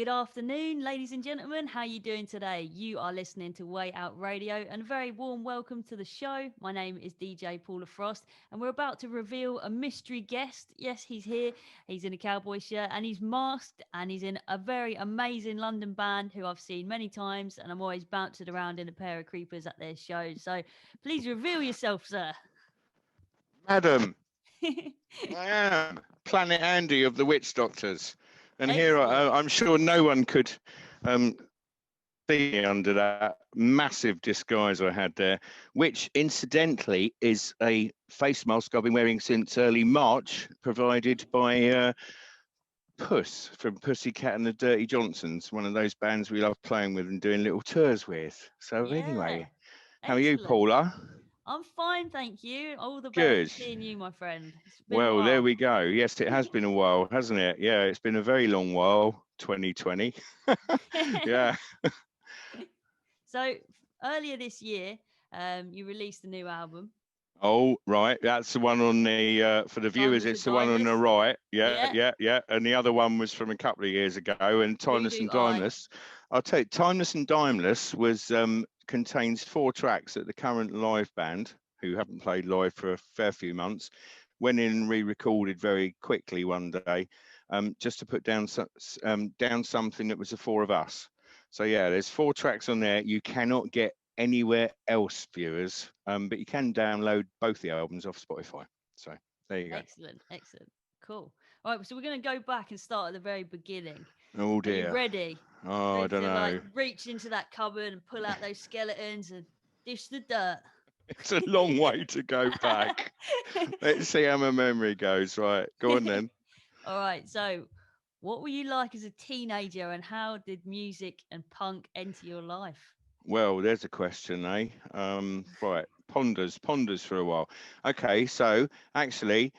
Good afternoon, ladies and gentlemen. How are you doing today? You are listening to Way Out Radio, and a very warm welcome to the show. My name is DJ Paula Frost, and we're about to reveal a mystery guest. Yes, he's here. He's in a cowboy shirt, and he's masked, and he's in a very amazing London band who I've seen many times, and I'm always bouncing around in a pair of creepers at their shows. So please reveal yourself, sir. Madam, I am Planet Andy of the Witchdoktors, and here Excellent. I'm sure no one could um, see me under that massive disguise I had there, which incidentally is a face mask I've been wearing since early March, provided by Puss from Pussycat and the Dirty Johnsons, one of those bands we love playing with and doing little tours with. So Yeah, anyway, how are you, excellent. Paula? I'm fine, thank you. All the better for Good. seeing you, my friend. It's been a Well, there while. we go. Yes, it has been a while, hasn't it? Yeah, it's been a very long while, 2020. Yeah. So earlier this year, you released a new album, Oh, right. That's the one on the, for the viewers, Timeless it's and the one on the Timeless. right. Yeah, Yeah, yeah, yeah. And the other one was from a couple of years ago, and Who Timeless Do and I? Timeless. I'll tell you, Timeless and Timeless was, contains 4 tracks that the current live band, who haven't played live for a fair few months, went in and re-recorded very quickly one day, just to put down down something that was the four of us. So yeah, there's 4 tracks on there. You cannot get anywhere else, viewers, but you can download both the albums off Spotify. So there you go. Excellent, excellent, cool. All right, so we're going to go back and start at the very beginning. Oh Are you dear. ready? Oh, I Ready don't to like know. reach into that cupboard and pull out those skeletons and dish the dirt? It's a long way to go back. Let's see how my memory goes. Right, go on then. All right, so what were you like as a teenager, and how did music and punk enter your life? Well, there's a question, eh? Right, ponders for a while. Okay, so actually,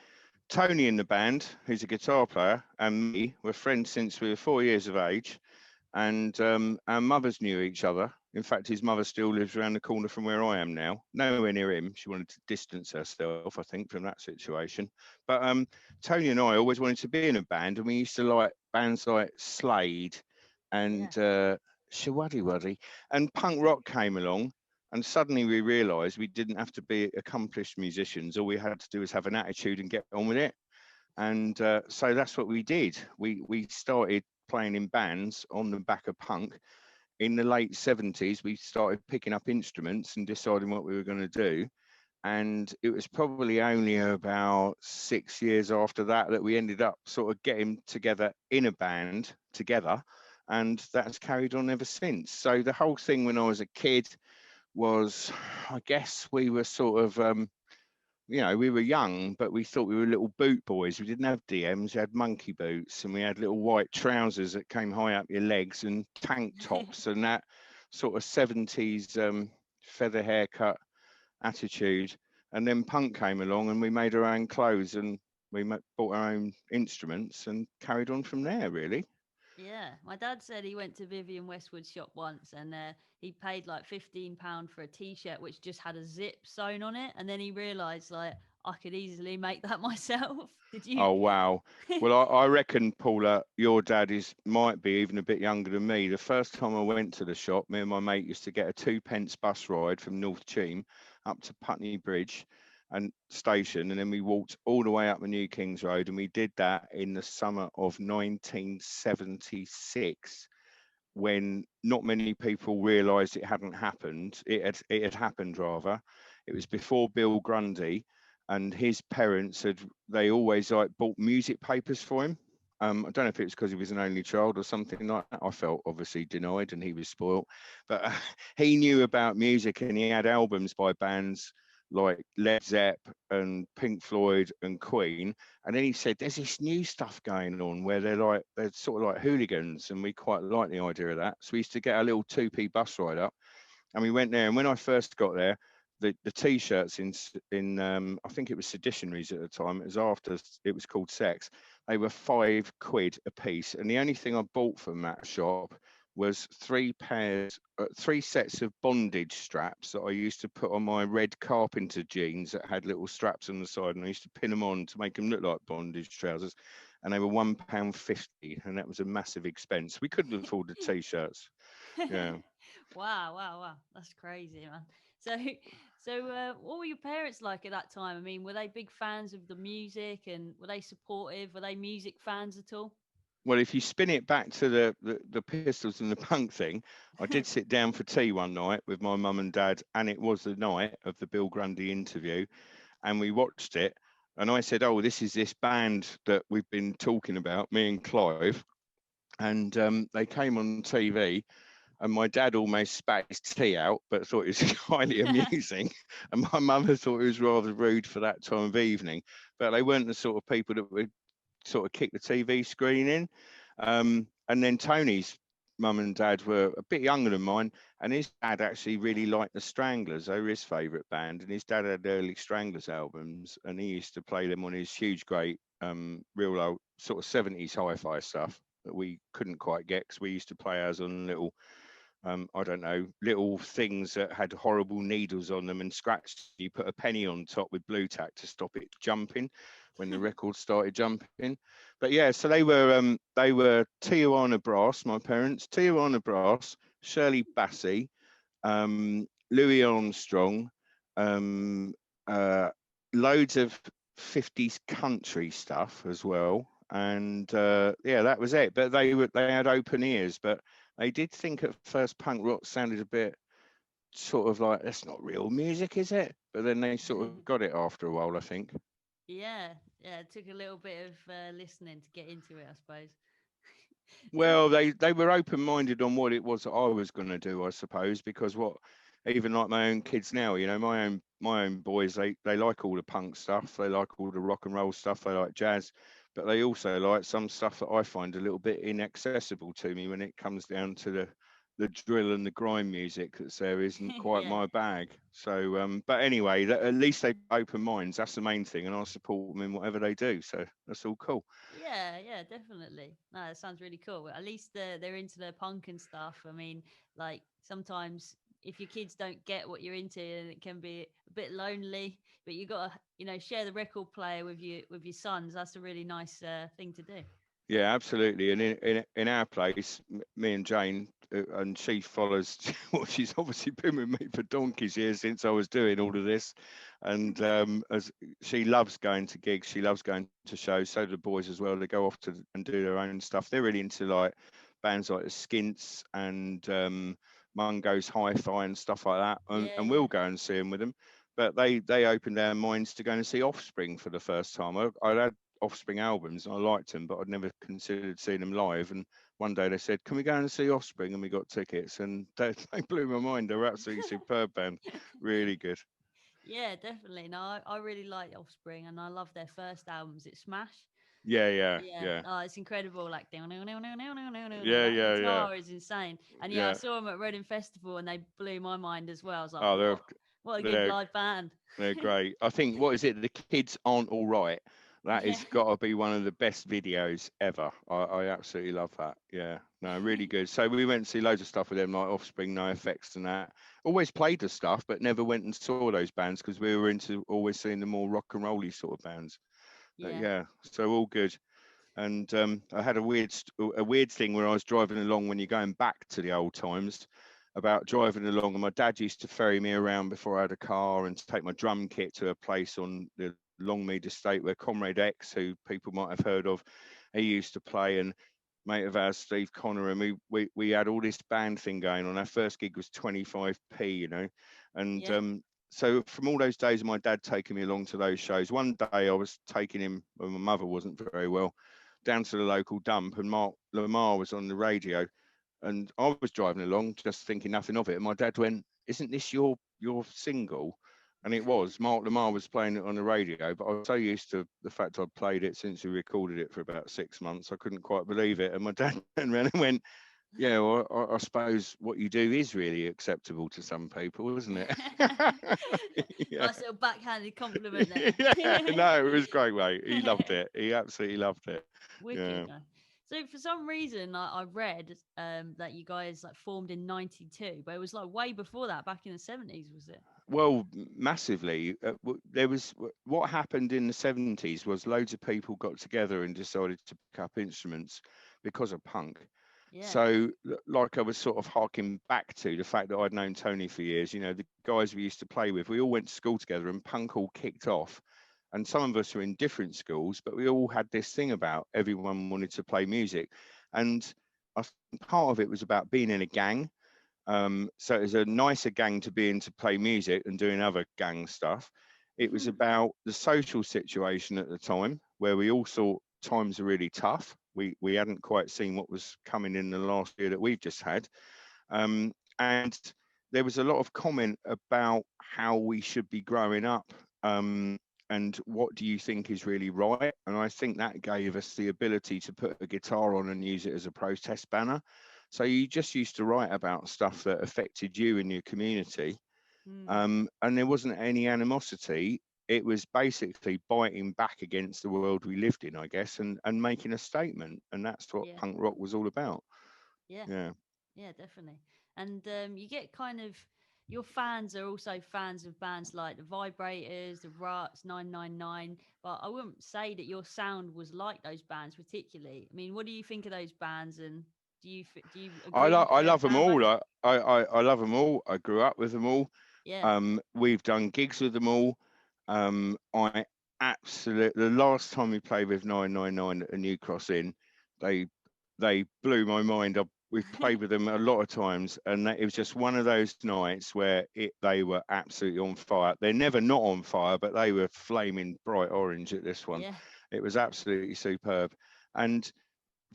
Tony in the band, who's a guitar player, and me were friends since we were 4 years of age, and our mothers knew each other. In fact, his mother still lives around the corner from where I am now. Nowhere near him. She wanted to distance herself, I think, from that situation. But Tony and I always wanted to be in a band, and we used to like bands like Slade Yeah. and Shawaddy Waddy, and punk rock came along. And suddenly we realised we didn't have to be accomplished musicians. All we had to do was have an attitude and get on with it. And so that's what we did. We started playing in bands on the back of punk. In the late 70s, we started picking up instruments and deciding what we were going to do. And it was probably only about 6 years after that that we ended up sort of getting together in a band together. And that's carried on ever since. So the whole thing when I was a kid was, I guess we were sort of, we were young, but we thought we were little boot boys. We didn't have DMs, we had monkey boots, and we had little white trousers that came high up your legs and tank tops and that sort of 70s feather haircut attitude. And then punk came along and we made our own clothes and we bought our own instruments and carried on from there, really. Yeah, my dad said he went to Vivian Westwood's shop once, and he paid like £15 for a T-shirt which just had a zip sewn on it, and then he realised like I could easily make that myself. Did you? Oh, wow. Well, I reckon, Paula, your dad might be even a bit younger than me. The first time I went to the shop, me and my mate used to get a 2 pence bus ride from North Cheam up to Putney Bridge and station, and then we walked all the way up the New Kings Road, and we did that in the summer of 1976, when not many people realised it hadn't happened. It had happened rather. It was before Bill Grundy, and his parents they always like bought music papers for him. I don't know if it's because he was an only child or something like that. I felt obviously denied and he was spoiled, but he knew about music and he had albums by bands like Led Zepp and Pink Floyd and Queen. And then he said, "There's this new stuff going on where they're sort of like hooligans," and we quite like the idea of that. So we used to get a little 2p bus ride up, and we went there. And when I first got there, the t-shirts in I think it was Seditionaries at the time. It was after it was called Sex. They were £5 a piece, and the only thing I bought from that shop was three sets of bondage straps that I used to put on my red carpenter jeans that had little straps on the side, and I used to pin them on to make them look like bondage trousers. And they were £1.50, and that was a massive expense. We couldn't afford the t-shirts. Yeah. Wow, wow, wow. That's crazy, man. So, so what were your parents like at that time? I mean, were they big fans of the music and were they supportive? Were they music fans at all? Well, if you spin it back to the Pistols and the punk thing, I did sit down for tea one night with my mum and dad, and it was the night of the Bill Grundy interview, and we watched it. And I said, "Oh, this is this band that we've been talking about, me and Clive." And they came on TV, and my dad almost spat his tea out, but thought it was highly amusing. And my mother thought it was rather rude for that time of evening. But they weren't the sort of people that would sort of kick the TV screen in. And then Tony's mum and dad were a bit younger than mine, and his dad actually really liked the Stranglers. They were his favourite band, and his dad had early Stranglers albums, and he used to play them on his huge, great, real old sort of 70s hi-fi stuff that we couldn't quite get because we used to play ours on little I don't know, little things that had horrible needles on them and scratched. You put a penny on top with blue tack to stop it jumping when the record started jumping. But yeah, so they were Tijuana Brass, my parents, Tijuana Brass, Shirley Bassey, Louis Armstrong, um, uh, loads of 50s country stuff as well. And yeah, that was it. But they had open ears, but I did think at first punk rock sounded a bit sort of like that's not real music, is it? But then they sort of got it after a while, I think. Yeah, yeah. It took a little bit of listening to get into it, I suppose. So, Well, they were open minded on what it was that I was going to do, I suppose, because what even like my own kids now, you know, my own boys, they like all the punk stuff, they like all the rock and roll stuff, they like jazz, but they also like some stuff that I find a little bit inaccessible to me when it comes down to the drill and the grime music that's there isn't quite yeah. my bag. So, but anyway, at least they open minds. That's the main thing, and I support them in whatever they do. So that's all cool. Yeah, yeah, definitely. No, that sounds really cool. At least they're into the punk and stuff. I mean, like sometimes if your kids don't get what you're into, and it can be a bit lonely, but you got to, share the record player with your sons. That's a really nice thing to do. Yeah, absolutely. And in our place, me and Jane, and she follows. Well, she's obviously been with me for donkey's years since I was doing all of this, and as she loves going to gigs, she loves going to shows. So do the boys as well. They go off to and do their own stuff. They're really into like bands like the Skints and Mungo's Hi-Fi and stuff like that, Yeah, and yeah. we'll go and see them with them. But they opened their minds to going to see Offspring for the first time. I had Offspring albums. I liked them, but I'd never considered seeing them live. And one day they said, "Can we go and see Offspring?" And we got tickets, and they blew my mind. They're absolutely superb band, really good. Yeah, definitely. No, I really like Offspring and I love their first albums. It's Smash. Yeah, yeah, Yeah, yeah, oh, it's incredible. Like, yeah, that yeah, yeah, guitar is insane. And yeah, I yeah. saw them at Reading Festival and they blew my mind as well. I was like, Oh, what a good they're live band. they're great. I think what is it? The kids aren't all right. That Yeah. has got to be one of the best videos ever. I absolutely love that. Yeah, no, really good. So we went to see loads of stuff with them, like Offspring, No Effects, and that. Always played the stuff, but never went and saw those bands because we were into always seeing the more rock and rolly sort of bands. But Yeah. yeah, so all good. And I had a weird thing where I was driving along when you're going back to the old times about driving along, and my dad used to ferry me around before I had a car and take my drum kit to a place on the Longmead estate where Comrade X, who people might have heard of, he used to play, and mate of ours, Steve Connor, and we had all this band thing going on. Our first gig was 25p, you know, and Yeah. so from all those days of my dad taking me along to those shows, one day I was taking him when my mother wasn't very well down to the local dump, and Mark Lamar was on the radio, and I was driving along just thinking nothing of it, and my dad went, "Isn't this your single?" And it was. Mark Lamar was playing it on the radio, but I was so used to the fact I'd played it since we recorded it for about 6 months, I couldn't quite believe it. And my dad turned around and went, "Yeah, well, I suppose what you do is really acceptable to some people, isn't it?" Yeah. Nice little backhanded compliment there. Yeah, no, it was great, mate. He loved it. He absolutely loved it. Wicked, Yeah. man. So for some reason, I read that you guys like formed in '92, but it was like way before that, back in the '70s, was it? Well, massively. There was what happened in the 70s was loads of people got together and decided to pick up instruments because of punk. Yeah. So, like I was sort of harking back to the fact that I'd known Tony for years, the guys we used to play with, we all went to school together and punk all kicked off. And some of us were in different schools, but we all had this thing about everyone wanted to play music. And I think part of it was about being in a gang. So it was a nicer gang to be in to play music and doing other gang stuff. It was about the social situation at the time where we all thought times were really tough. We hadn't quite seen what was coming in the last year that we've just had. And there was a lot of comment about how we should be growing up. And what do you think is really right? And I think that gave us the ability to put a guitar on and use it as a protest banner. So you just used to write about stuff that affected you and your community, Mm, and there wasn't any animosity. It was basically biting back against the world we lived in, I guess, and making a statement. And that's what yeah. punk rock was all about. Yeah. Yeah. Yeah, definitely. And you get kind of your fans are also fans of bands like the Vibrators, the Ruts, 999. But I wouldn't say that your sound was like those bands particularly. I mean, what do you think of those bands? And do you agree I they're love them fan all. based? I love them all. I grew up with them all. Yeah. We've done gigs with them all. I absolutely, the last time we played with 999 at a New Cross Inn, they they blew my mind. We've played with them a lot of times, and it was just one of those nights where they were absolutely on fire. They're never not on fire, but they were flaming bright orange at this one. Yeah. It was absolutely superb. And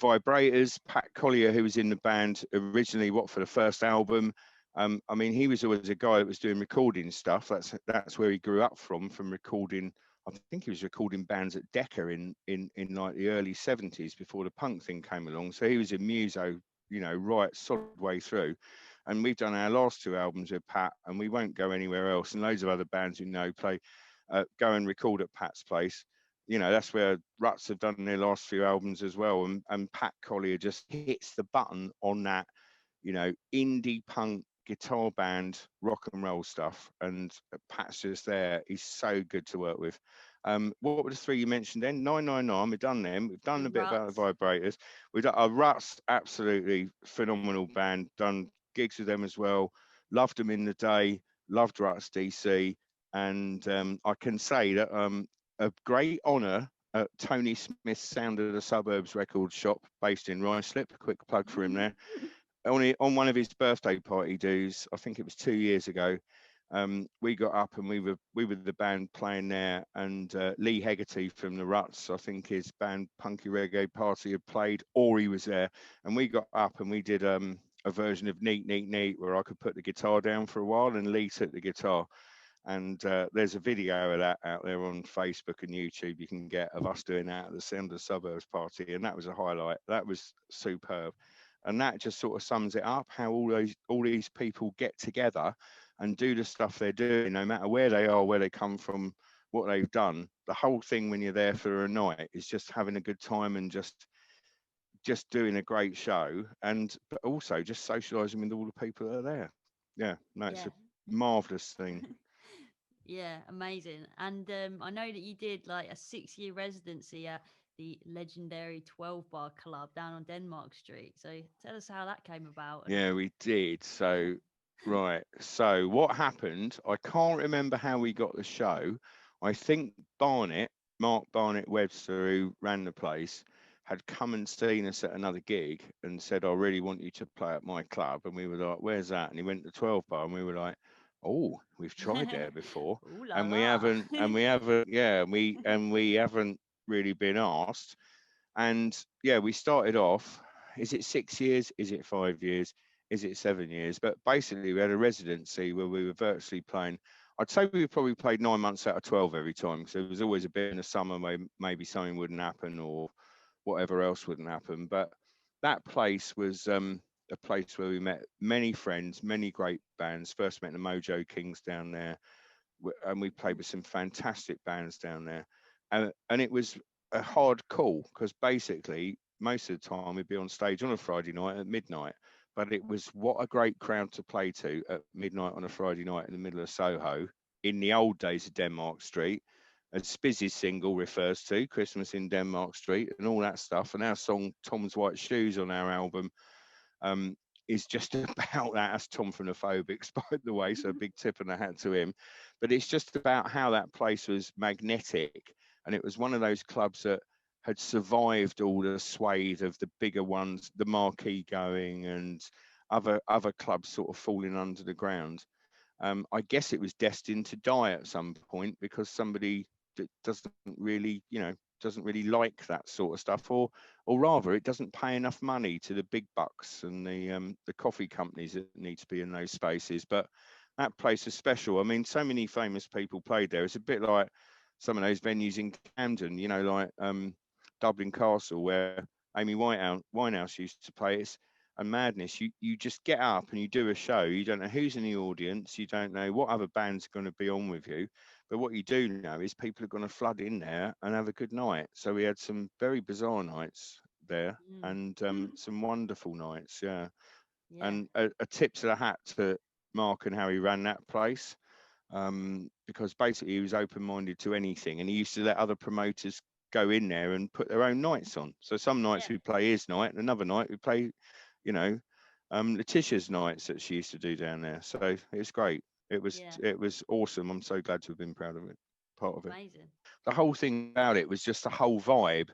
Vibrators, Pat Collier, who was in the band originally, what for the first album. I mean, he was always a guy that was doing recording stuff. That's where he grew up from recording. I think he was recording bands at Decca in like the early '70s before the punk thing came along. So he was a muso, right solid way through. And we've done our last two albums with Pat, and we won't go anywhere else. And loads of other bands play, go and record at Pat's place. That's where Ruts have done their last few albums as well. And Pat Collier just hits the button on that, indie punk guitar band rock and roll stuff. And Pat's just there. He's so good to work with. What were the three you mentioned then? 999, we've done them. We've done The a bit about the Ruts. Vibrators. We've done Ruts, absolutely phenomenal band. Done gigs with them as well. Loved them in the day. Loved Ruts DC. And I can say that a great honour at Tony Smith's Sound of the Suburbs record shop based in Ruislip. A quick plug for him there. On one of his birthday party dues, I think it was 2 years ago. We got up and we were the band playing there, and Lee Hegarty from the Ruts, I think his band Punky Reggae Party had played, or he was there, and we got up and we did a version of Neat Neat Neat where I could put the guitar down for a while, and Lee took the guitar. And there's a video of that out there on Facebook and YouTube you can get of us doing that at the Sound of the Suburbs party, and that was a highlight. That was superb, and that just sort of sums it up. How all these people get together and do the stuff they're doing, no matter where they are, where they come from, what they've done. The whole thing when you're there for a night is just having a good time and just doing a great show, and but also just socialising with all the people that are there. Yeah, no, it's Yeah. a marvelous thing. Yeah, amazing. And I know that you did like a 6 year residency at the legendary 12 Bar Club down on Denmark Street. So tell us how that came about. And Yeah, we did. So, right. So, what happened? I can't remember how we got the show. I think Mark Barnett Webster, who ran the place, had come and seen us at another gig and said, "I really want you to play at my club." And we were like, "Where's that?" And he went to 12 Bar, and we were like, "Oh, we've tried there before, ooh la and we la. haven't, and we haven't, yeah, we haven't really been asked." And yeah, we started off. Is it 6 years? Is it 5 years? Is it 7 years? But basically, we had a residency where we were virtually playing. I'd say we probably played 9 months out of 12 every time. So there was always a bit in the summer where maybe something wouldn't happen or whatever else wouldn't happen. But that place was a place where we met many friends, many great bands. First met the Mojo Kings down there, and we played with some fantastic bands down there. And it was a hard call because basically most of the time we'd be on stage on a Friday night at midnight. But it was what a great crowd to play to at midnight on a Friday night in the middle of Soho in the old days of Denmark Street, as Spizzy's single refers to, Christmas in Denmark Street, and all that stuff. And our song Tom's White Shoes on our album um, is just about that. That's Tom from the Phobics, by the way, so a big tip and a hat to him. But it's just about how that place was magnetic, and it was one of those clubs that had survived all the swathe of the bigger ones, the Marquee going, and other clubs sort of falling under the ground. I guess it was destined to die at some point because somebody that doesn't really, doesn't really like that sort of stuff, or rather, it doesn't pay enough money to the big bucks and the coffee companies that need to be in those spaces. But that place is special. I mean, so many famous people played there. It's a bit like some of those venues in Camden, like Dublin Castle, where Amy Winehouse used to play. It's and madness. You just get up and you do a show. You don't know who's in the audience. You don't know what other bands are going to be on with you. But what you do know is people are going to flood in there and have a good night. So we had some very bizarre nights there Mm. and some wonderful nights. Yeah. Yeah. And a tip to the hat to Mark and how he ran that place. Because basically he was open-minded to anything, and he used to let other promoters go in there and put their own nights on. So some nights Yeah. we play his night, and another night we play, you know, Letitia's nights that she used to do down there. So it was great. Yeah. It was awesome. I'm so glad to have been proud of it, part of it. Amazing. The whole thing about it was just the whole vibe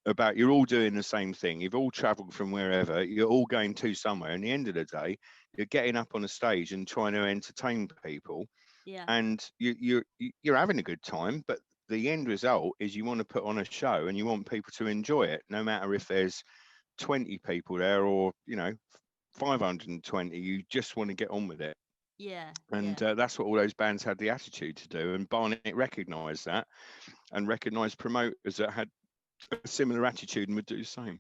about you're all doing the same thing. You've all travelled from wherever. You're all going to somewhere. And the end of the day, you're getting up on a stage and trying to entertain people, Yeah. and you're having a good time. But the end result is you want to put on a show and you want people to enjoy it, no matter if there's 20 people there or 520. You just want to get on with it. Yeah. And Yeah. that's what all those bands had the attitude to do. And Barnett recognised that and recognised promoters that had a similar attitude and would do the same.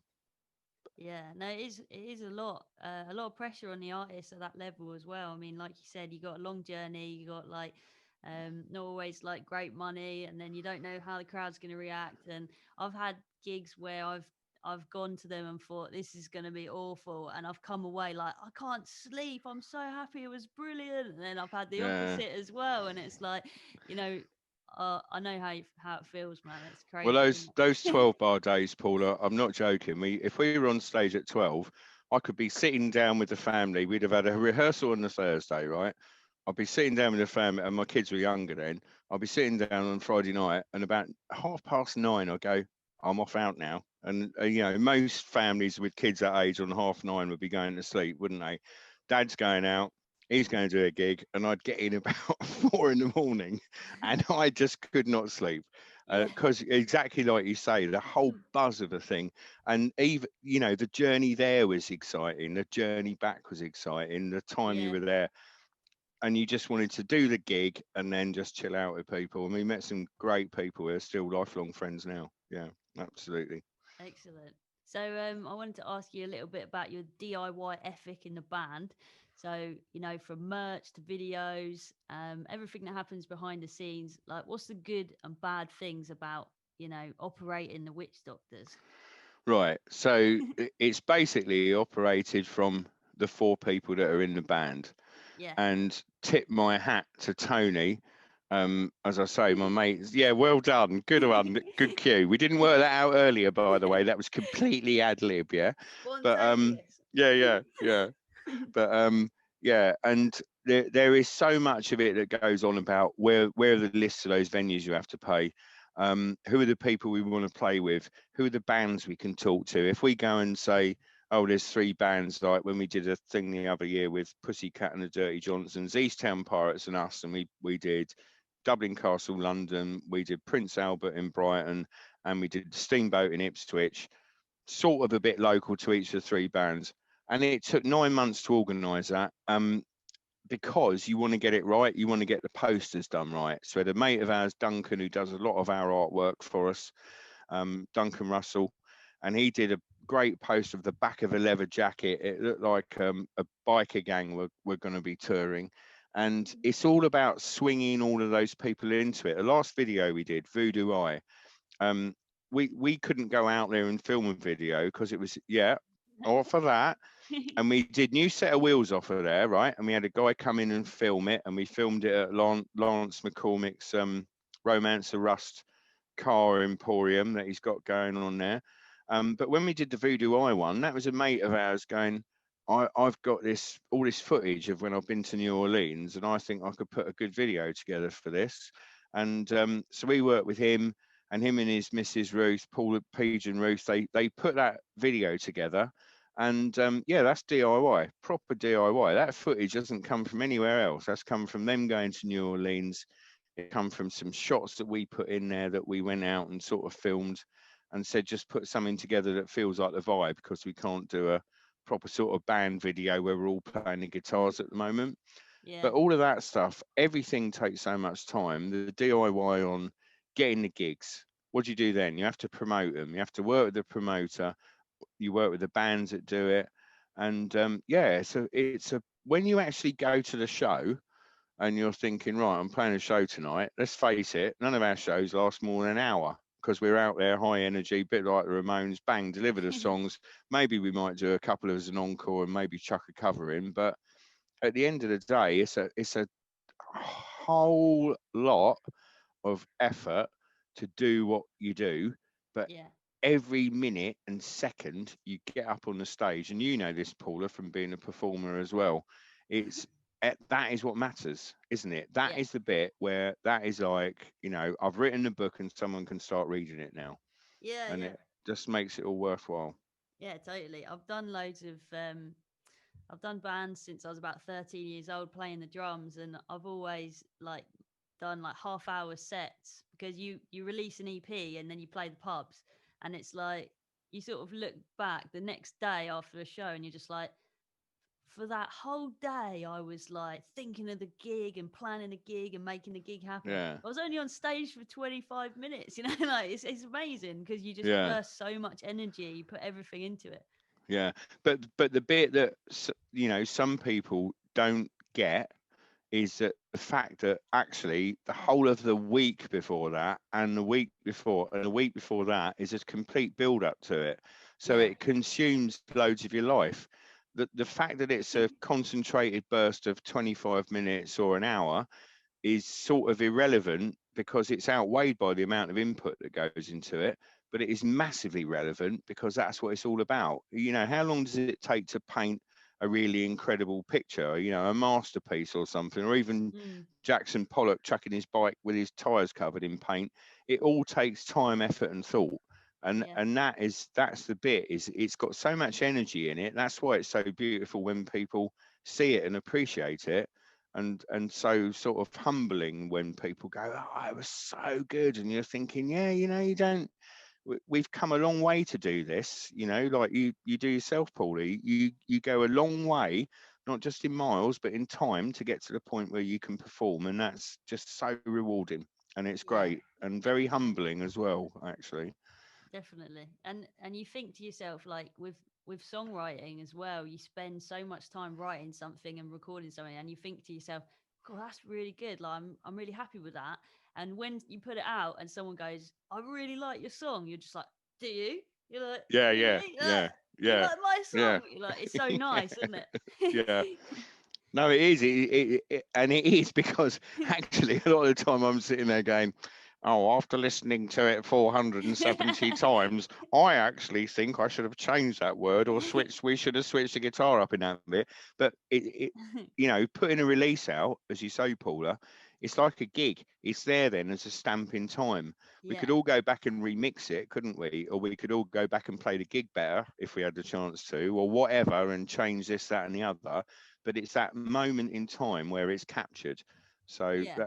Yeah, no, it is a lot of pressure on the artist at that level as well. I mean, like you said, you got a long journey, you got like not always like great money, and then you don't know how the crowd's going to react. And I've had gigs where I've gone to them and thought this is going to be awful, and I've come away like I can't sleep. I'm so happy it was brilliant, and then I've had the Yeah. opposite as well, and it's like, you know, I know how it feels, man. It's Well, crazy, isn't those it? 12-bar days, Paula, I'm not joking. If we were on stage at 12, I could be sitting down with the family. We'd have had a rehearsal on the Thursday, right? I'd be sitting down with the family, and my kids were younger then. I'd be sitting down on Friday night, and about 9:30, I go, I'm off out now. And most families with kids that age on 9:30 would be going to sleep, wouldn't they? Dad's going out. He's going to do a gig, and I'd get in about 4 in the morning, and I just could not sleep Yeah. because exactly like you say, the whole buzz of the thing, and even the journey there was exciting, the journey back was exciting, the time you Yeah. were there, and you just wanted to do the gig and then just chill out with people. And we met some great people who are still lifelong friends now. Yeah, absolutely. Excellent. So I wanted to ask you a little bit about your DIY ethic in the band. So, from merch to videos, everything that happens behind the scenes, like what's the good and bad things about, operating the Witch Doctors? Right. So it's basically operated from the four people that are in the band. Yeah. And tip my hat to Tony. As I say, my mates. Yeah, well done. Good one. Good cue. We didn't work that out earlier, by the way. That was completely ad lib, yeah. But Spontaneous. yeah, yeah, yeah. But yeah, and there is so much of it that goes on about where are the lists of those venues you have to pay. Who are the people we want to play with? Who are the bands we can talk to? If we go and say, oh, there's 3 bands, like when we did a thing the other year with Pussycat and the Dirty Johnsons, East Town Pirates and us, and we did Dublin Castle, London, we did Prince Albert in Brighton, and we did Steamboat in Ipswich, sort of a bit local to each of the 3 bands. And it took 9 months to organise that. Because you want to get it right, you want to get the posters done right. So the mate of ours, Duncan, who does a lot of our artwork for us, Duncan Russell, and he did a great poster of the back of a leather jacket. It looked like a biker gang were going to be touring. And it's all about swinging all of those people into it. The last video we did, Voodoo Eye, we couldn't go out there and film a video because it was, yeah, all for that. And we did new set of wheels off of there, right? And we had a guy come in and film it, and we filmed it at Lawrence McCormick's Romance of Rust car emporium that he's got going on there. But when we did the Voodoo Eye one, that was a mate of ours going, I've got this all this footage of when I've been to New Orleans, and I think I could put a good video together for this. And so we worked with him, and him and his Mrs. Ruth, Paula, Page, and Ruth. They put that video together, and yeah, that's DIY, proper DIY. That footage doesn't come from anywhere else. That's come from them going to New Orleans. It come from some shots that we put in there that we went out and sort of filmed and said just put something together that feels like the vibe, because we can't do a proper sort of band video where we're all playing the guitars at the moment. Yeah. But all of that stuff, everything takes so much time. The DIY on getting the gigs. What do you do then? You have to promote them. You have to work with the promoter. You work with the bands that do it. And yeah, so it's a when you actually go to the show and you're thinking, right, I'm playing a show tonight. Let's face it, none of our shows last more than an hour because we're out there high energy, bit like the Ramones, bang, deliver the songs. Maybe we might do a couple of as an encore and maybe chuck a cover in, but at the end of the day, it's a whole lot of effort to do what you do, but Yeah. every minute and second you get up on the stage, and you know this, Paula, from being a performer as well, it's that is what matters, isn't it? That Yeah. is the bit where that is like, I've written a book and someone can start reading it now, Yeah. and Yeah. it just makes it all worthwhile. Yeah, totally. I've done loads of I've done bands since I was about 13 years old playing the drums, and I've always like done like half-hour sets because you release an EP and then you play the pubs, and it's like you sort of look back the next day after a show and you're just like, for that whole day I was like thinking of the gig and planning a gig and making the gig happen. Yeah, I was only on stage for 25 minutes, you know. Like it's amazing because you just yeah, burst so much energy, you put everything into it. yeah. But the bit that some people don't get is that the fact that actually the whole of the week before that and the week before and the week before that is a complete build up to it. So Yeah. it consumes loads of your life. The fact that it's a concentrated burst of 25 minutes or an hour is sort of irrelevant because it's outweighed by the amount of input that goes into it. But it is massively relevant because that's what it's all about. How long does it take to paint a really incredible picture, a masterpiece or something, or even Mm, Jackson Pollock chucking his bike with his tires covered in paint? It all takes time, effort, and thought. And yeah. and that's the bit, is it's got so much energy in it. That's why it's so beautiful when people see it and appreciate it, and so sort of humbling when people go, oh, it was so good, and you're thinking, yeah, you don't, we've come a long way to do this, like you do yourself, Paulie. You go a long way, not just in miles but in time, to get to the point where you can perform, and that's just so rewarding, and it's Yeah, great and very definitely. humbling as well, actually. Definitely. And you think to yourself, like with songwriting as well, you spend so much time writing something and recording something, and you think to yourself, God, that's really good. Like I'm really happy with that. And when you put it out and someone goes, I really like your song, you're just like, do you? You're like, Yeah, yeah, really? yeah, You yeah, like my yeah. song? You're like, it's so nice, isn't it? Yeah. No, it is, and it is because actually a lot of the time I'm sitting there going, "Oh, after listening to it 470 times, I actually think I should have changed that word or switched. We should have switched the guitar up in that bit." But putting a release out, as you say, Paula, it's like a gig. It's there then as a stamp in time. We could Yeah, all go back and remix it, couldn't we? Or we could all go back and play the gig better if we had the chance to, or whatever, and change this, that, and the other. But it's that moment in time where it's captured. So yeah.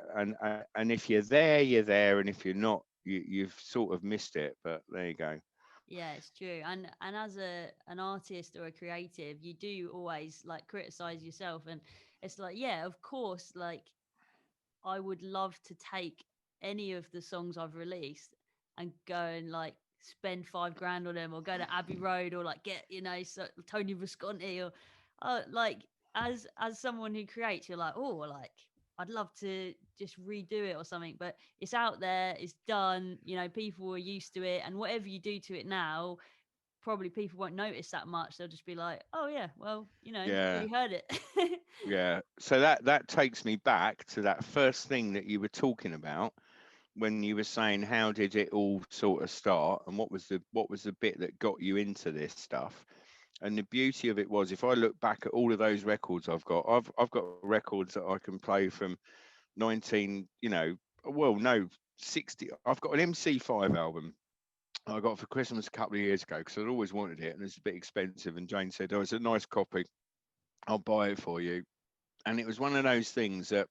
and if you're there, you're there, and if you're not, you've sort of missed it. But there you go. Yeah, it's true. And as an artist or a creative, you do always like criticize yourself, and it's like, yeah, of course, like I would love to take any of the songs I've released and go and like spend 5 grand on them, or go to Abbey Road, or like get, Tony Visconti, or like as someone who creates, you're like, oh, like I'd love to just redo it or something, but it's out there, it's done, you know, people are used to it, and whatever you do to it now, probably people won't notice that much. They'll just be like, oh yeah, well, you know, I've Yeah. already heard it. Yeah. So that takes me back to that first thing that you were talking about when you were saying how did it all sort of start and what was the bit that got you into this stuff. And the beauty of it was, if I look back at all of those records I've got records that I can play from 19, well, no, 60. I've got an MC5 album I got for Christmas a couple of years ago because I'd always wanted it and it's a bit expensive. And Jane said, "Oh, it's a nice copy. I'll buy it for you." And it was one of those things that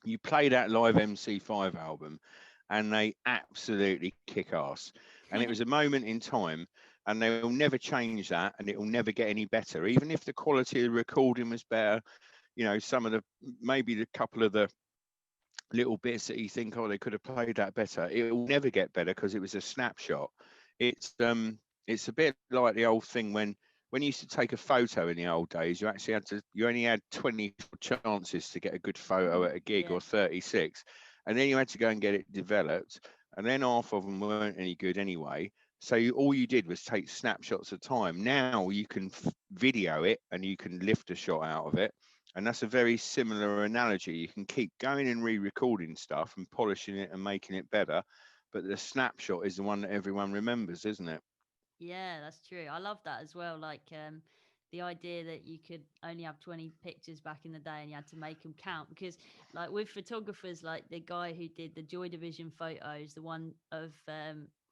you play that live MC5 album and they absolutely kick ass. And it was a moment in time, and they will never change that, and it will never get any better. Even if the quality of the recording was better, some of the, maybe the couple of the little bits that you think, oh, they could have played that better, it will never get better because it was a snapshot. It's a bit like the old thing when you used to take a photo in the old days, you only had 20 chances to get a good photo at a gig, Yeah. or 36, and then you had to go and get it developed, and then half of them weren't any good anyway. So all you did was take snapshots of time. Now you can video it and you can lift a shot out of it, and that's a very similar analogy. You can keep going and re-recording stuff and polishing it and making it better, but the snapshot is the one that everyone remembers, isn't it? Yeah, that's true. I love that as well. Like the idea that you could only have 20 pictures back in the day and you had to make them count, because like with photographers, like the guy who did the Joy Division photos, the one of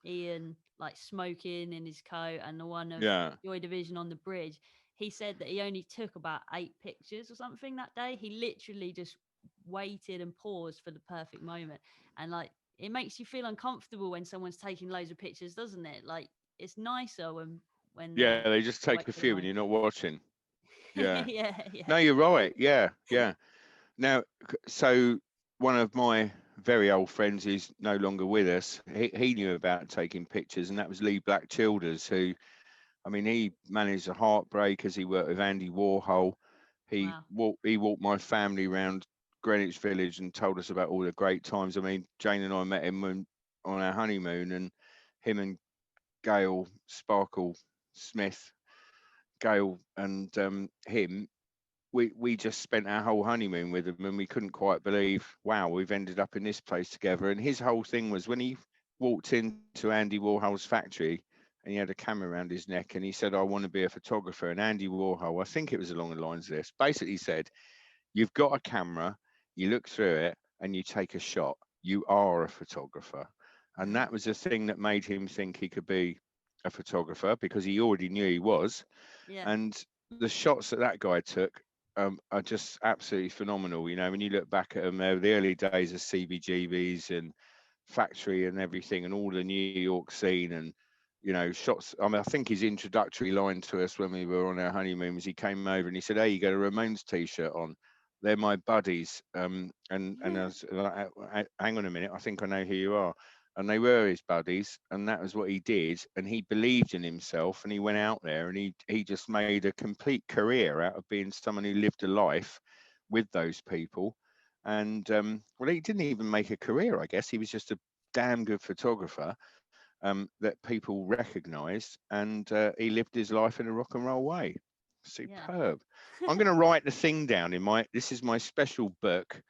Ian like smoking in his coat and the one of Yeah. Joy Division on the bridge, he said that he only took about 8 pictures or something that day. He literally just waited and paused for the perfect moment. And like it makes you feel uncomfortable when someone's taking loads of pictures, doesn't it? Like it's nicer when Yeah, they just you take wait a for the few and moment. you're not watching. Yeah. Yeah, No, yeah, you're right. Yeah, yeah. Now, so one of my very old friends who's no longer with us, he knew about taking pictures, and that was Lee Black Childers, who, I mean, he managed the Heartbreakers. He worked with Andy Warhol. wow, He walked my family around Greenwich Village and told us about all the great times. I mean, Jane and I met him on our honeymoon, and him and Gail Sparkle Smith, Gail and him, we just spent our whole honeymoon with him, and we couldn't quite believe, wow, we've ended up in this place together. And his whole thing was when he walked into Andy Warhol's factory and he had a camera around his neck and he said, I want to be a photographer. And Andy Warhol, I think it was along the lines of this, basically said, you've got a camera, you look through it and you take a shot. You are a photographer. And that was the thing that made him think he could be a photographer, because he already knew he was. yeah, And the shots that guy took are just absolutely phenomenal. When you look back at them, they were the early days of CBGBs and Factory and everything, and all the New York scene, and shots. I mean, I think his introductory line to us when we were on our honeymoon was he came over and he said, "Hey, you got a Ramones t-shirt on? They're my buddies." And I was like, hang on a minute, I think I know who you are. And they were his buddies, and that was what he did. And he believed in himself, and he went out there, and he just made a complete career out of being someone who lived a life with those people. And well, he didn't even make a career, I guess. He was just a damn good photographer that people recognised, and he lived his life in a rock and roll way. yeah. Superb. I'm going to write the thing down in my. This is my special book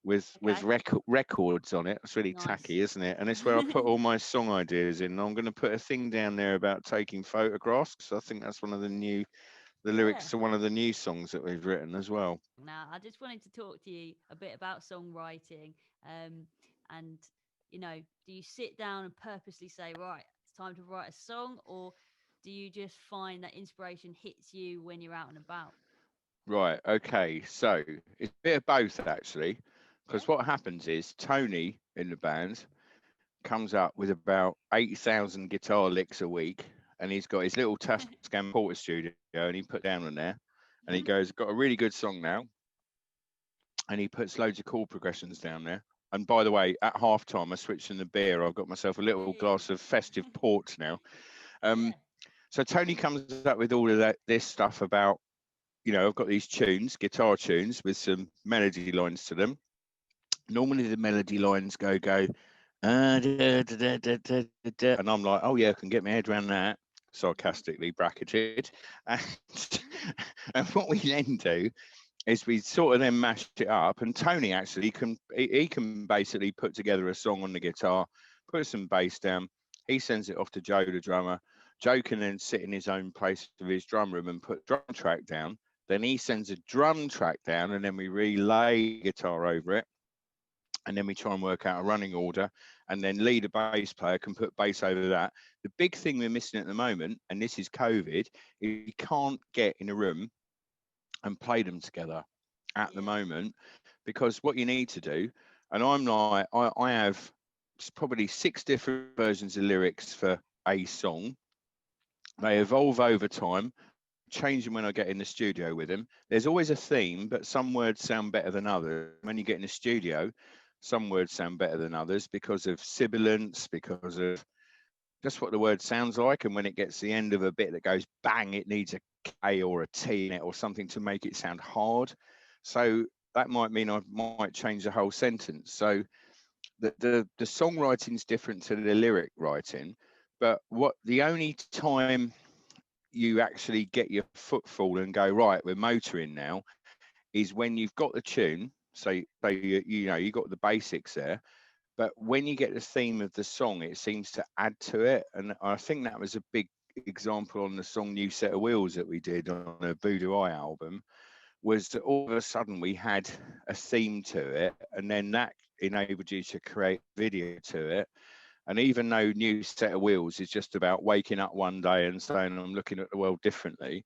with Okay, records on it. It's really nice. tacky, isn't it? And it's where I put all my song ideas in. I'm going to put a thing down there about taking photographs, because I think that's one of the Yeah. lyrics to one of the new songs that we've written as well. Now, I just wanted to talk to you a bit about songwriting. And, you know, do you sit down and purposely say, right, it's time to write a song, or do you just find that inspiration hits you when you're out and about? Right. Okay. So it's a bit of both, actually, Yeah. because what happens is Tony in the band comes up with about 8,000 guitar licks a week, and he's got his little Tascam Porter studio, and he put down on there, and he goes, got a really good song now, and he puts loads of chord progressions down there. And by the way, at halftime, I switched in the beer. I've got myself a little Hey. glass of festive port now. Um, Yeah. so Tony comes up with all of this stuff about I've got these tunes, guitar tunes with some melody lines to them. Normally the melody lines go, and I'm like, oh yeah, I can get my head around that, sarcastically bracketed. And, and what we then do is we sort of then mash it up, and Tony actually he can basically put together a song on the guitar, put some bass down. He sends it off to Joe, the drummer. Joe can then sit in his own place of his drum room and put drum track down. Then he sends a drum track down, and then we relay guitar over it, and then we try and work out a running order, and then lead a bass player can put bass over that. The big thing we're missing at the moment, and this is COVID, is you can't get in a room and play them together at the Yeah. moment, because what you need to do, and I'm like, I have probably 6 different versions of lyrics for a song. They evolve over time, change them when I get in the studio with him. There's always a theme, but some words sound better than others. When you get in the studio, some words sound better than others because of sibilance, because of just what the word sounds like. And when it gets to the end of a bit that goes bang, it needs a K or a T in it or something to make it sound hard. So that might mean I might change the whole sentence. So the songwriting is different to the lyric writing. But what the only time you actually get your footfall and go, right, we're motoring now, is when you've got the tune. So you got the basics there, but when you get the theme of the song, it seems to add to it. And I think that was a big example on the song New Set of Wheels that we did on a Voodoo Eye album, was that all of a sudden we had a theme to it, and then that enabled you to create video to it. And even though New Set of Wheels is just about waking up one day and saying, I'm looking at the world differently,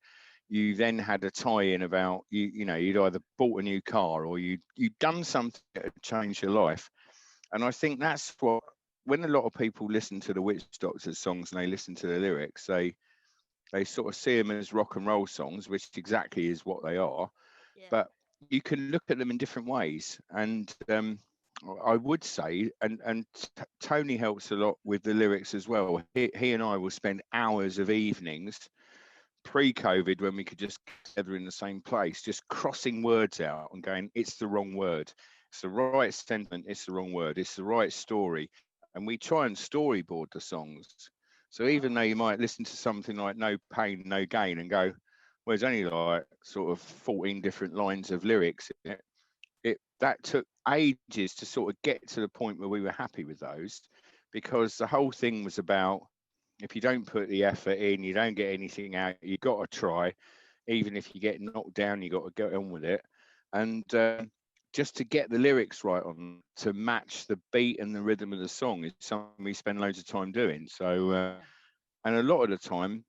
you then had a tie-in about you'd either bought a new car or you'd done something that had changed your life. And I think that's what, when a lot of people listen to the Witchdoktors songs and they listen to the lyrics, they sort of see them as rock and roll songs, which exactly is what they are. Yeah. But you can look at them in different ways. And I would say, and Tony helps a lot with the lyrics as well. He and I will spend hours of evenings pre-COVID, when we could just get together in the same place, just crossing words out and going, it's the wrong word. It's the right sentiment. It's the wrong word. It's the right story. And we try and storyboard the songs. So even though Oh. you might listen to something like No Pain, No Gain and go, well, there's only like sort of 14 different lines of lyrics in it. That took ages to sort of get to the point where we were happy with those, because the whole thing was about, if you don't put the effort in, you don't get anything out. You've got to try. Even if you get knocked down, you got to get on with it. And just to get the lyrics right on, to match the beat and the rhythm of the song, is something we spend loads of time doing. So, Yeah. and a lot of the time,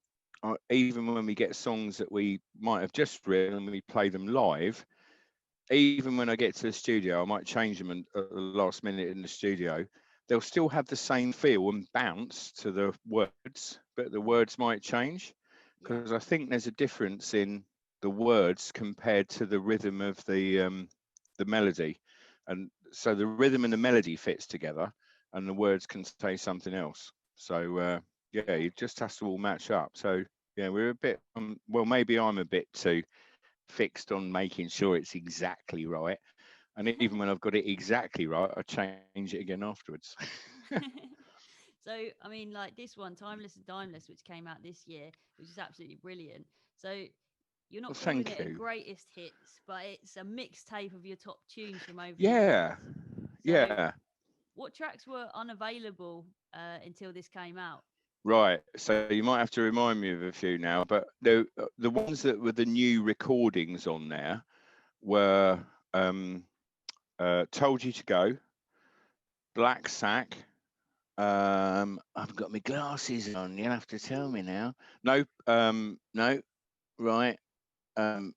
even when we get songs that we might have just written and we play them live, even when I get to the studio, I might change them at the last minute in the studio. They'll still have the same feel and bounce to the words, but the words might change, Yeah. because I think there's a difference in the words compared to the rhythm of the melody, and so the rhythm and the melody fits together, and the words can say something else. So yeah, it just has to all match up. So yeah, we're a bit well, maybe I'm a bit too fixed on making sure it's exactly right. And even when I've got it exactly right, I change it again afterwards. So, I mean, like this one, Timeless and Timeless, which came out this year, which is absolutely brilliant. So, you're Well, not calling thank it a you. greatest hits, but it's a mixtape of your top tunes from over the Yeah, years. So, yeah. what tracks were unavailable until this came out? Right. So you might have to remind me of a few now, but the ones that were the new recordings on there were Told You to Go, Black Sack. I've got my glasses on. You'll have to tell me now. No, no, right. Um,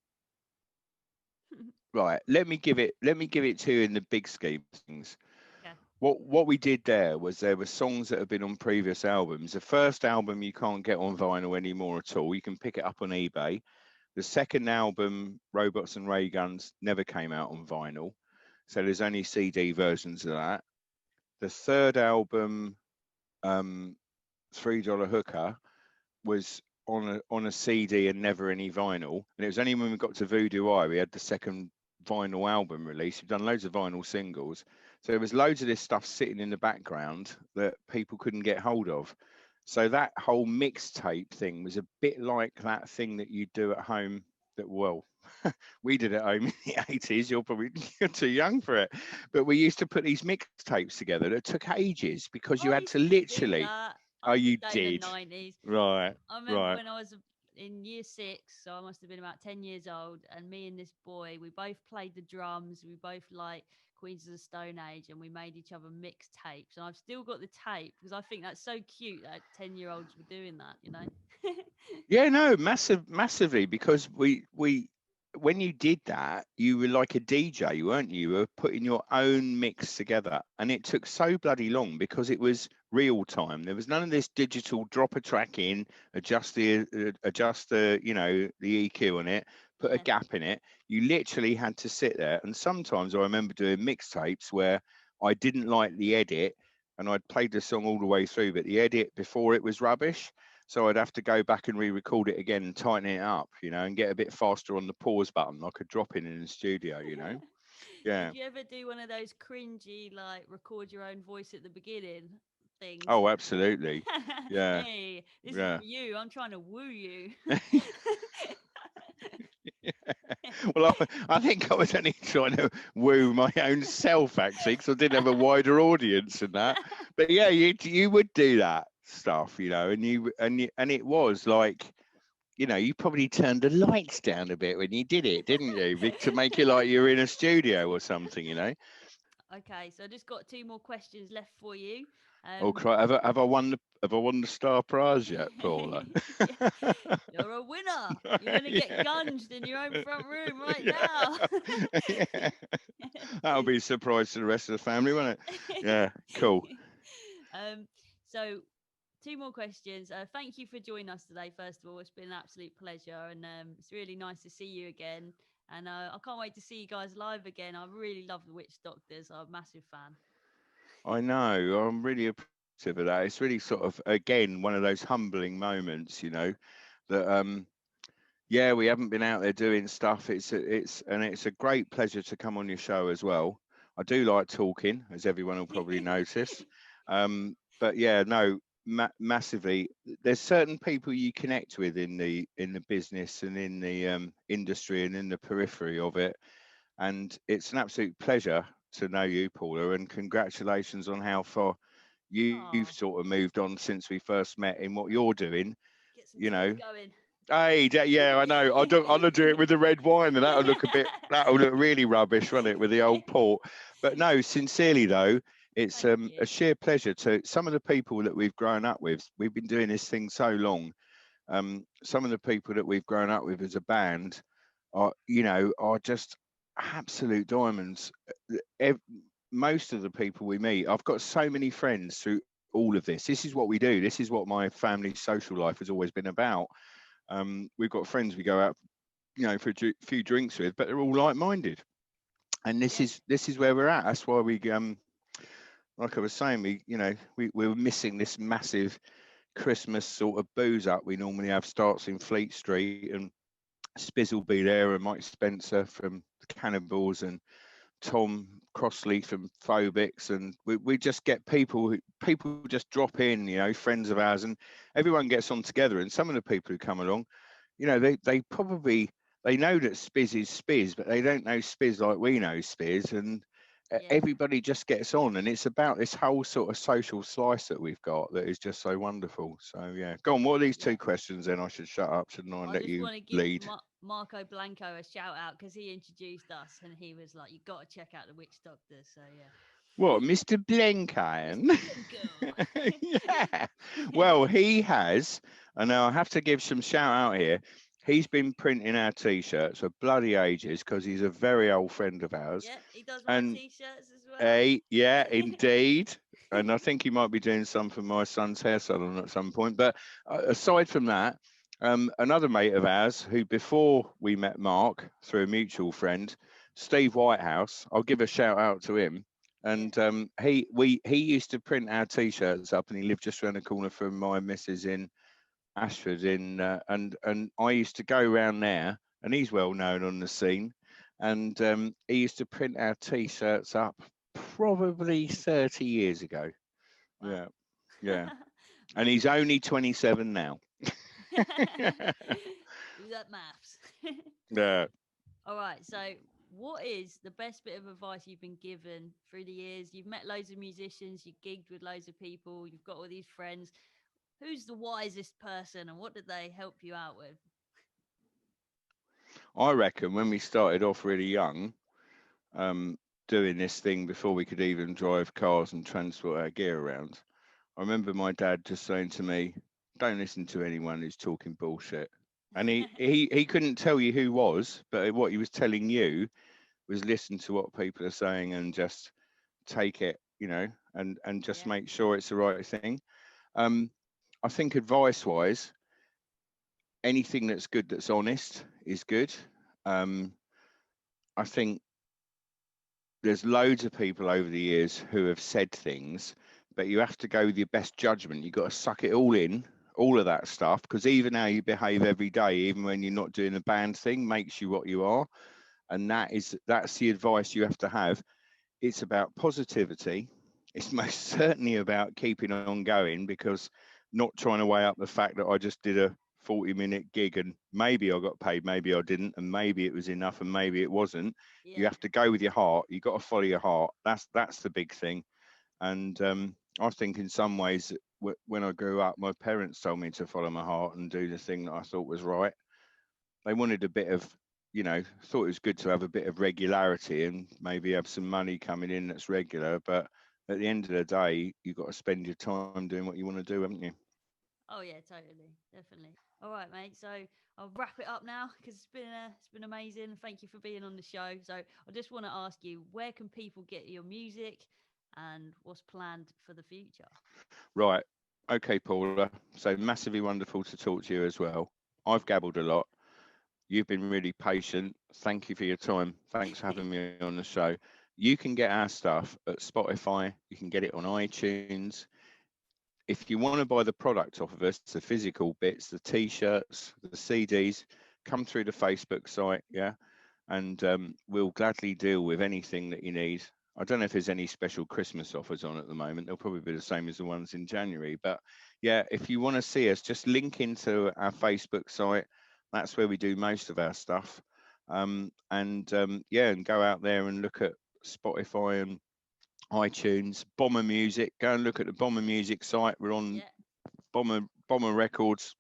right. Let me give it to you in the big scheme of things. Okay. What we did there were songs that have been on previous albums. The first album you can't get on vinyl anymore at all. You can pick it up on eBay. The second album, Robots and Ray Guns, never came out on vinyl, so there's only CD versions of that. The third album, $3 Hooker, was on a CD and never any vinyl. And it was only when we got to Voodoo Eye we had the second vinyl album release. We've done loads of vinyl singles, so there was loads of this stuff sitting in the background that people couldn't get hold of. So that whole mixtape thing was a bit like that thing that you do at home. That, well, we did at home in the 80s. You're probably you're too young for it, but we used to put these mixtapes together that took ages because you I had to used to do literally. that. Oh, I you did that in the did. 90s. Right, I remember right. when I was in year six, so I must have been about 10 years old, and me and this boy, we both played the drums, we both like Queens of the Stone Age, and we made each other mixtapes. And I've still got the tape because I think that's so cute that 10-year-olds were doing that, you know? Yeah, no, massively, because we when you did that, you were like a DJ, weren't you? You were putting your own mix together, and it took so bloody long because it was real time. There was none of this digital drop a track in, adjust the the EQ on it, put a Yeah. gap in it. You literally had to sit there, and sometimes I remember doing mixtapes where I didn't like the edit, and I'd played the song all the way through, but the edit before it was rubbish. So I'd have to go back and re-record it again and tighten it up, and get a bit faster on the pause button, like a drop in the studio. Did Yeah. you ever do one of those cringy, like, record your own voice at the beginning things? Oh, absolutely. Yeah. Hey, this is Yeah. for you. I'm trying to woo you. Well, I think I was only trying to woo my own self, actually, because I didn't have a wider audience than that. But yeah, you would do that stuff, and it was like, you probably turned the lights down a bit when you did it, didn't you? To make it like you're in a studio or something. Okay, so I just got two more questions left for you. Oh, Um, have I won the star prize yet, Paula? yeah, you're a winner. You're gonna get Yeah, gunged in your own front room right yeah, now. yeah. That'll be a surprise to the rest of the family, won't it? Yeah, cool. um, so two more questions. Thank you for joining us today. First of all, it's been an absolute pleasure, and it's really nice to see you again. And I can't wait to see you guys live again. I really love the Witch Doctors. I'm a massive fan. I know. I'm really appreciative of that. It's really sort of, again, one of those humbling moments, that yeah, we haven't been out there doing stuff. It's a great pleasure to come on your show as well. I do like talking, as everyone will probably notice. But yeah, no, massively. There's certain people you connect with in the business and in the industry and in the periphery of it, and it's an absolute pleasure to know you, Paula. And congratulations on how far you've Oh, sort of moved on since we first met in what you're doing. get some You know, tears going. Hey, yeah, I know. I'll do it with the red wine, and that'll look really rubbish, won't it, with the old port? But no, sincerely though, it's Thank a you. sheer pleasure to some of the people that we've grown up with. We've been doing this thing so long. Some of the people that we've grown up with as a band are just absolute diamonds. Ev- Most of the people we meet, I've got so many friends through all of this. This is what we do. This is what my family's social life has always been about. We've got friends we go out, for a few drinks with, but they're all like-minded, and this Yeah. is this is where we're at. That's why like I was saying, we're missing this massive Christmas sort of booze up we normally have. Starts in Fleet Street, and Spiz will be there, and Mike Spencer from the Cannibals, and Tom Crossley from Phobics, and we just get people just drop in, friends of ours, and everyone gets on together. And some of the people who come along, they probably they know that Spiz is Spiz, but they don't know Spiz like we know Spiz, and Yeah. everybody just gets on, and it's about this whole sort of social slice that we've got that is just so wonderful. So yeah, go on. What are these Yeah. two questions? Then I should shut up, shouldn't I, and I let just you want to give lead? Marco Blanco a shout out because he introduced us and he was like, "You got to check out the Witch Doctors." So yeah, What, Mr. Blenkiron? Mr. Blanco. Yeah. Well, he has, and now I have to give some shout out here. He's been printing our t-shirts for bloody ages because he's a very old friend of ours. Yeah, he does my And t-shirts as well. yeah, indeed. And I think he might be doing some for my son's hair salon at some point. But aside from that, another mate of ours who, before we met Mark through a mutual friend, Steve Whitehouse, I'll give a shout out to him. Yeah. And he used to print our t-shirts up, and he lived just around the corner from my missus in Ashford and I used to go around there, and he's well known on the scene, and he used to print our T-shirts up probably 30 years ago. Wow. Yeah, yeah, and he's only 27 now. Do that maths. Yeah. All right. So, what is the best bit of advice you've been given through the years? You've met loads of musicians, you gigged with loads of people, you've got all these friends. Who's the wisest person, and what did they help you out with? I reckon when we started off really young, um, doing this thing before we could even drive cars and transport our gear around, I remember my dad just saying to me, "Don't listen to anyone who's talking bullshit." And he couldn't tell you who was, but what he was telling you was listen to what people are saying and just take it, and just Yeah. make sure it's the right thing. Um, I think advice wise, anything that's good that's honest is good. Um, I think there's loads of people over the years who have said things, but you have to go with your best judgment. You've got to suck it all in, all of that stuff, because even how you behave every day, even when you're not doing a band thing, makes you what you are. And that's the advice you have to have. It's about positivity. It's most certainly about keeping on going, because not trying to weigh up the fact that I just did a 40-minute gig and maybe I got paid, maybe I didn't, and maybe it was enough and maybe it wasn't. You Yeah. have to go with your heart. You got to follow your heart. That's the big thing. And I think in some ways, when I grew up, my parents told me to follow my heart and do the thing that I thought was right. They wanted a bit of, thought it was good to have a bit of regularity and maybe have some money coming in that's regular. But at the end of the day, you've got to spend your time doing what you want to do, haven't you? Oh yeah, totally, definitely. All right, mate. So I'll wrap it up now because it's been amazing. Thank you for being on the show. So I just want to ask you, where can people get your music, and what's planned for the future? Right. Okay, Paula. So massively wonderful to talk to you as well. I've gabbled a lot. You've been really patient. Thank you for your time. Thanks for having me on the show. You can get our stuff at Spotify. You can get it on iTunes. If you want to buy the product off of us, the physical bits, the t-shirts, the CDs, come through the Facebook site, yeah, and we'll gladly deal with anything that you need. I don't know if there's any special Christmas offers on at the moment. They'll probably be the same as the ones in January. But yeah, if you want to see us, just link into our Facebook site. That's where we do most of our stuff. And go out there and look at Spotify and iTunes, Bomber Music. Go and look at the Bomber Music site. We're on Yeah. Bomber Records.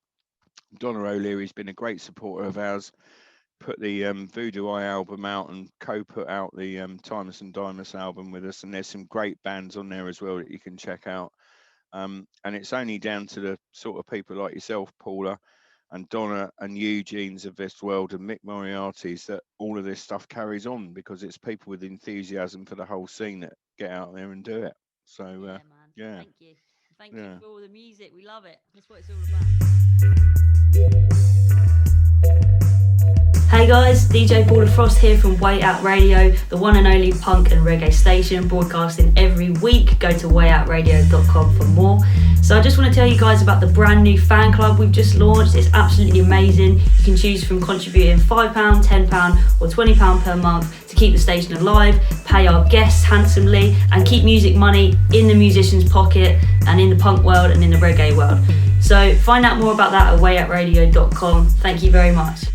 Donna O'Leary's been a great supporter of ours. Put the Voodoo Eye album out and co-put out the Timeless and Dimeless album with us. And there's some great bands on there as well that you can check out. And it's only down to the sort of people like yourself, Paula, and Donna and Eugene's of this world and Mick Moriarty's that all of this stuff carries on, because it's people with enthusiasm for the whole scene that get out there and do it. So Yeah, man. yeah, Thank you. Thank you yeah. for all the music. We love it. That's what it's all about. Hey guys, DJ Paula Frost here from Way Out Radio, the one and only punk and reggae station, broadcasting every week. Go to wayoutradio.com for more. So I just want to tell you guys about the brand new fan club we've just launched. It's absolutely amazing. You can choose from contributing £5, £10 or £20 per month to keep the station alive, pay our guests handsomely, and keep music money in the musician's pocket and in the punk world and in the reggae world. So find out more about that at wayoutradio.com. Thank you very much.